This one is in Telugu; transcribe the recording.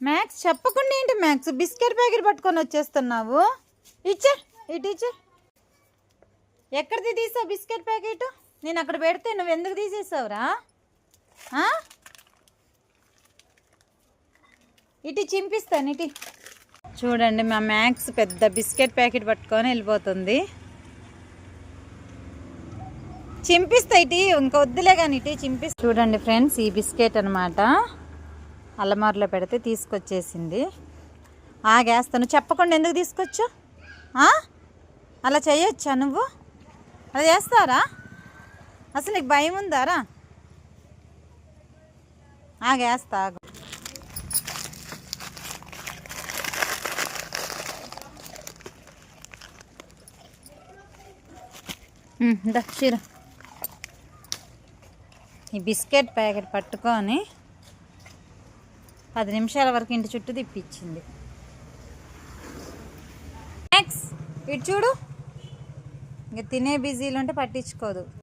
మ్యాక్స్ చెప్పకుండా ఏంటి మ్యాక్స్ బిస్కెట్ ప్యాకెట్ పట్టుకొని వచ్చేస్తున్నావు. ఇచ్చే ఇటు ఇచ్చే. ఎక్కడిది తీసావు బిస్కెట్ ప్యాకెట్? నేను అక్కడ పెడితే నువ్వు ఎందుకు తీసేసావురా? ఇటు చింపిస్తాను ఇటు. చూడండి మా మ్యాక్స్ పెద్ద బిస్కెట్ ప్యాకెట్ పట్టుకొని వెళ్ళిపోతుంది. చింపిస్తా ఇటు, ఇంకా వద్దులే కానీ ఇటు చింపిస్తా. చూడండి ఫ్రెండ్స్, ఈ బిస్కెట్ అనమాట అల్లమారులో పెడితే తీసుకొచ్చేసింది. ఆగేస్తాను. చెప్పకుండా ఎందుకు తీసుకొచ్చు? అలా చేయొచ్చా నువ్వు? అలా చేస్తారా? అసలు నీకు భయం ఉందారా? ఆగేస్తా. చీర ఈ బిస్కెట్ ప్యాకెట్ పట్టుకొని 10 నిమిషాల వరకు ఇంటి చుట్టూ తిప్పించింది. నెక్స్ట్ ఇటు చూడు, ఇంక తినే బిజీలు ఉంటే పట్టించుకోదు.